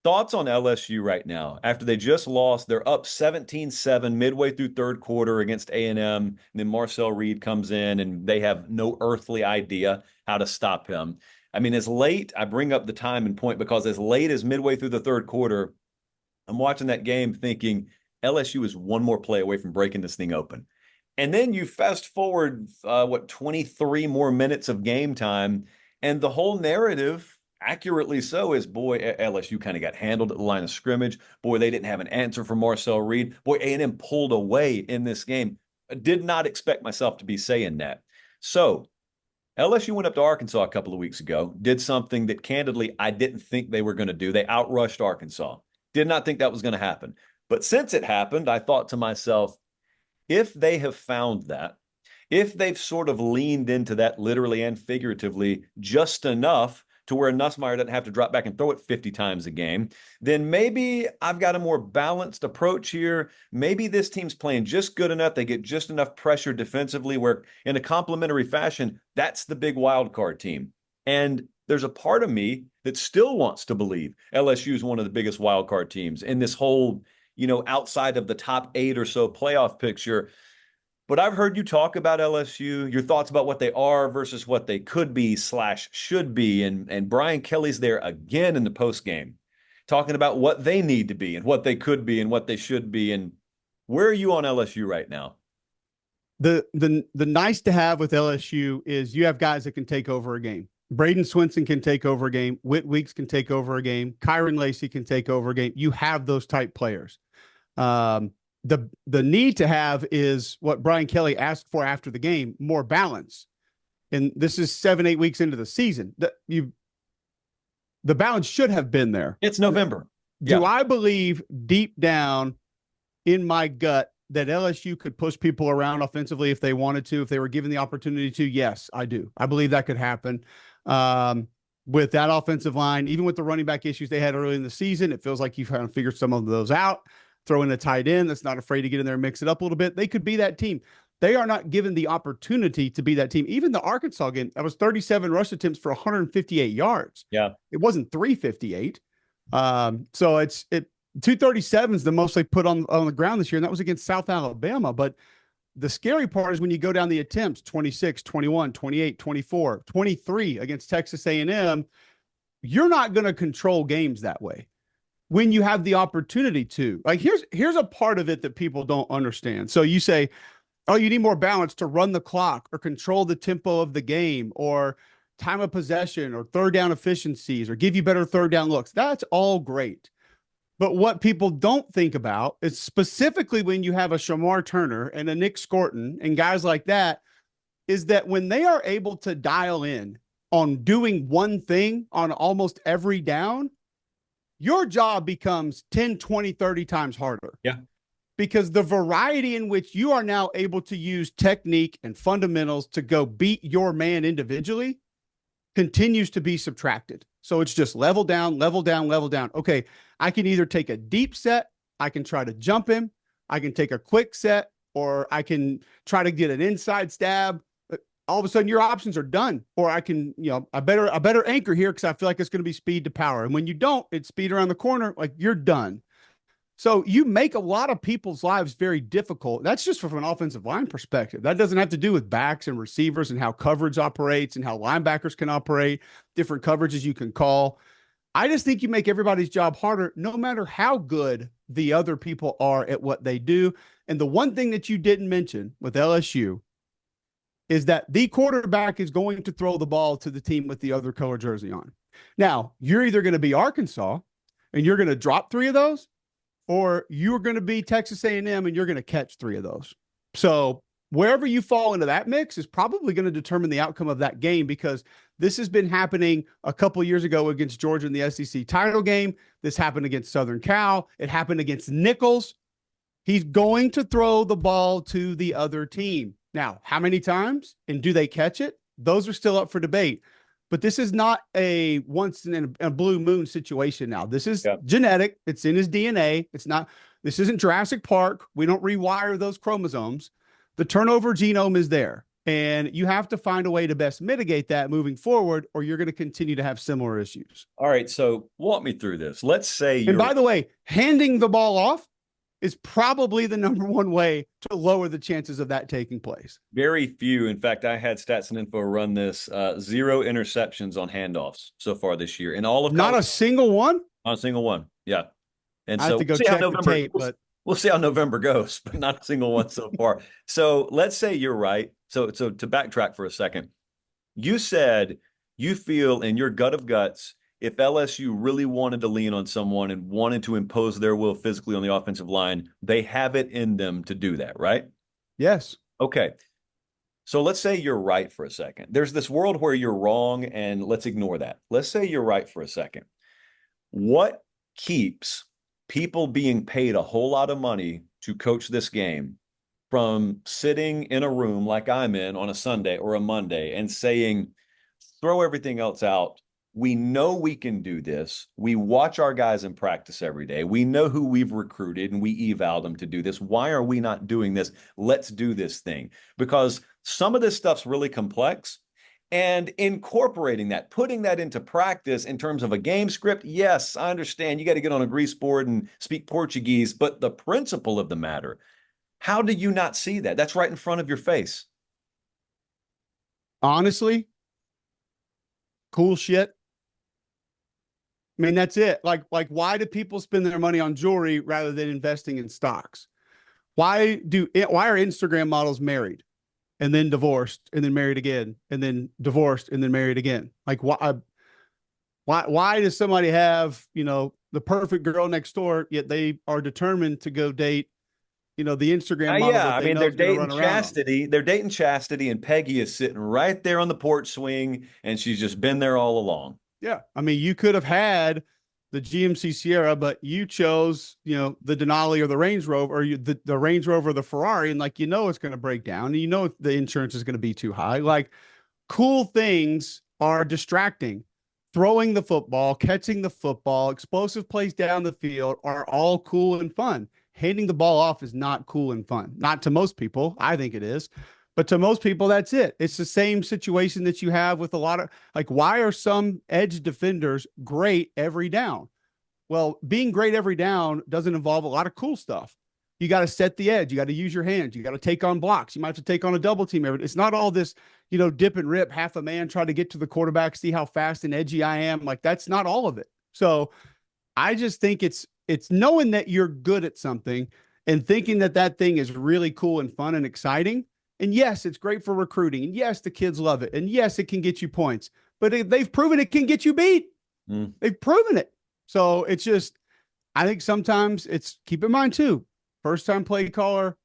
Thoughts on LSU right now after they just lost? They're up 17-7 midway through third quarter against A&M, and then Marcel Reed comes in and they have no earthly idea how to stop him. I mean, I bring up the time and point because as late as midway through the third quarter, I'm watching that game thinking LSU is one more play away from breaking this thing open. And then you fast forward, 23 more minutes of game time, and the whole narrative, accurately so, is boy, LSU kind of got handled at the line of scrimmage. Boy, they didn't have an answer for Marcel Reed. Boy, A&M pulled away in this game. I did not expect myself to be saying that. So LSU went up to Arkansas a couple of weeks ago, did something that candidly I didn't think they were going to do. They outrushed Arkansas. Did not think that was going to happen. But since it happened, I thought to myself, if they have found that, if they've sort of leaned into that literally and figuratively just enough to where Nussmeier doesn't have to drop back and throw it 50 times a game, then maybe I've got a more balanced approach here. Maybe this team's playing just good enough. They get just enough pressure defensively where in a complementary fashion, that's the big wild card team. And there's a part of me that still wants to believe LSU is one of the biggest wild card teams in this whole, outside of the top 8 or so playoff picture. But I've heard you talk about LSU, your thoughts about what they are versus what they could be / should be. And Brian Kelly's there again in the post game, talking about what they need to be and what they could be and what they should be. And where are you on LSU right now? The nice to have with LSU is you have guys that can take over a game. Braden Swinson can take over a game. Whit Weeks can take over a game. Kyron Lacey can take over a game. You have those type players. The need to have is what Brian Kelly asked for after the game, more balance. And this is 7-8 weeks into the season. The balance should have been there. It's November. Do I believe deep down in my gut that LSU could push people around offensively if they wanted to, if they were given the opportunity to? Yes, I do. I believe that could happen. With that offensive line, even with the running back issues they had early in the season, it feels like you've kind of figured some of those out. Throw in a tight end that's not afraid to get in there and mix it up a little bit. They could be that team. They are not given the opportunity to be that team. Even the Arkansas game, that was 37 rush attempts for 158 yards. Yeah. It wasn't 358. So it's 237 is the most they put on the ground this year, and that was against South Alabama. But the scary part is when you go down the attempts, 26, 21, 28, 24, 23 against Texas A&M, you're not going to control games that way when you have the opportunity to. Like, here's a part of it that people don't understand. So you say, oh, you need more balance to run the clock or control the tempo of the game or time of possession or third down efficiencies or give you better third down looks. That's all great. But what people don't think about is specifically when you have a Shamar Turner and a Nick Scorton and guys like that, is that when they are able to dial in on doing one thing on almost every down, your job becomes 10, 20, 30 times harder. Yeah. Because the variety in which you are now able to use technique and fundamentals to go beat your man individually continues to be subtracted. So it's just level down, level down, level down. Okay, I can either take a deep set, I can try to jump him, I can take a quick set, or I can try to get an inside stab. All of a sudden your options are done. Or I can, I better anchor here because I feel like it's going to be speed to power. And when you don't, it's speed around the corner, like you're done. So you make a lot of people's lives very difficult. That's just from an offensive line perspective. That doesn't have to do with backs and receivers and how coverage operates and how linebackers can operate, different coverages you can call. I just think you make everybody's job harder, no matter how good the other people are at what they do. And the one thing that you didn't mention with LSU is that the quarterback is going to throw the ball to the team with the other color jersey on. Now, you're either going to be Arkansas and you're going to drop 3 of those, or you're going to be Texas A&M and you're going to catch 3 of those. So wherever you fall into that mix is probably going to determine the outcome of that game, because this has been happening a couple years ago against Georgia in the SEC title game. This happened against Southern Cal. It happened against Nichols. He's going to throw the ball to the other team. Now, how many times and do they catch it? Those are still up for debate. But this is not a once in a blue moon situation now. This is genetic. It's in his DNA. This isn't Jurassic Park. We don't rewire those chromosomes. The turnover genome is there. And you have to find a way to best mitigate that moving forward, or you're going to continue to have similar issues. All right, so walk me through this. Let's say And you're by the way, handing the ball off is probably the number one way to lower the chances of that taking place. very few. In fact, I had Stats and Info run this, zero interceptions on handoffs so far this year in all of Not college. a single one. Not a single one. Yeah. And I have so to we'll go see how check the November tape, but we'll see how November goes, but not a single one so far. So let's say you're right. So to backtrack for a second, you said you feel in your gut of guts, if LSU really wanted to lean on someone and wanted to impose their will physically on the offensive line, they have it in them to do that, right? yes. Okay. So let's say you're right for a second. There's this world where you're wrong, and let's ignore that. Let's say you're right for a second. What keeps people being paid a whole lot of money to coach this game from sitting in a room like I'm in on a Sunday or a Monday and saying, throw everything else out? We know we can do this. We watch our guys in practice every day. We know who we've recruited and we eval them to do this. Why are we not doing this? Let's do this thing. Because some of this stuff's really complex. And incorporating that, putting that into practice in terms of a game script, yes, I understand you got to get on a grease board and speak Portuguese, but the principle of the matter, how do you not see that? That's right in front of your face. Honestly, cool shit. I mean, that's it. Why do people spend their money on jewelry rather than investing in stocks? Why are Instagram models married and then divorced and then married again and then divorced and then married again? Like why does somebody have, the perfect girl next door, yet they are determined to go date, the Instagram model Yeah, that I they mean know they're is going to dating run around them? Chastity. They're dating Chastity, and Peggy is sitting right there on the porch swing, and she's just been there all along. Yeah. I mean, you could have had the GMC Sierra, but you chose, the Denali or the Range Rover, or the Range Rover or the Ferrari, and it's going to break down, and the insurance is going to be too high. Like, cool things are distracting. Throwing the football, catching the football, explosive plays down the field are all cool and fun. Handing the ball off is not cool and fun. Not to most people. I think it is. But to most people, that's it. It's the same situation that you have with a lot of, like, why are some edge defenders great every down? Well, being great every down doesn't involve a lot of cool stuff. You got to set the edge. You got to use your hands. You got to take on blocks. You might have to take on a double team. It's not all this, dip and rip, half a man, try to get to the quarterback, see how fast and edgy I am. Like, that's not all of it. So I just think it's knowing that you're good at something and thinking that that thing is really cool and fun and exciting. And yes, it's great for recruiting. And yes, the kids love it. And yes, it can get you points. But they've proven it can get you beat. They've proven it. So it's just, I think sometimes it's, keep in mind too, first time play caller,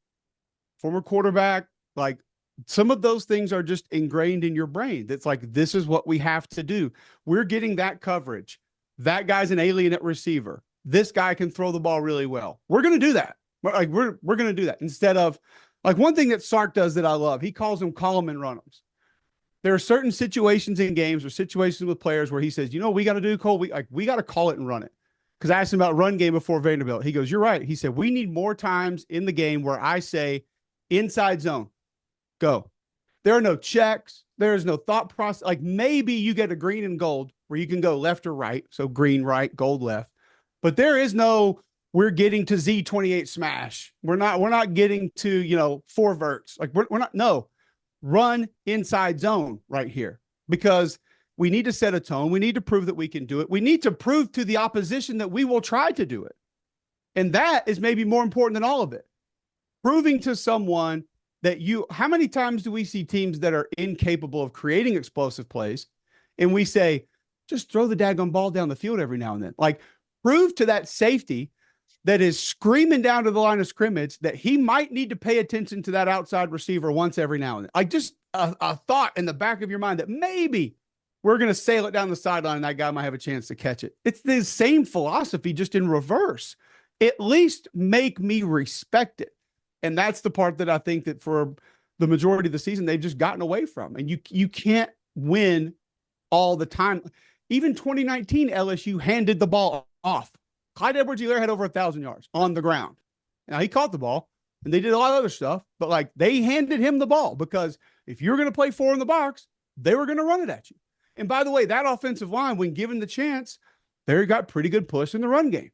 former quarterback, like some of those things are just ingrained in your brain. That's like, this is what we have to do. We're getting that coverage. That guy's an alien at receiver. This guy can throw the ball really well. We're going to do that. We're going to do that instead of, like, one thing that Sark does that I love. He calls them call them and run them. There are certain situations in games or situations with players where he says, what we got to do, Cole? We got to call it and run it. Because I asked him about run game before Vanderbilt. He goes, you're right. He said, we need more times in the game where I say inside zone, go. There are no checks. There is no thought process. Like, maybe you get a green and gold where you can go left or right. So green right, gold left. But there is no, we're getting to Z28 smash. We're not getting to, four verts. Like, we're not, no, run inside zone right here, because we need to set a tone. We need to prove that we can do it. We need to prove to the opposition that we will try to do it. And that is maybe more important than all of it. Proving to someone that how many times do we see teams that are incapable of creating explosive plays and we say, just throw the daggone ball down the field every now and then? Like, prove to that safety that is screaming down to the line of scrimmage that he might need to pay attention to that outside receiver once every now and then. Like, just a thought in the back of your mind that maybe we're going to sail it down the sideline and that guy might have a chance to catch it. It's the same philosophy, just in reverse. At least make me respect it. And that's the part that I think that for the majority of the season, they've just gotten away from. And you can't win all the time. Even 2019, LSU handed the ball off. Clyde Edwards-Helaire had over 1,000 yards on the ground. Now, he caught the ball, and they did a lot of other stuff, but like they handed him the ball because if you're going to play 4 in the box, they were going to run it at you. And by the way, that offensive line, when given the chance, they got pretty good push in the run game.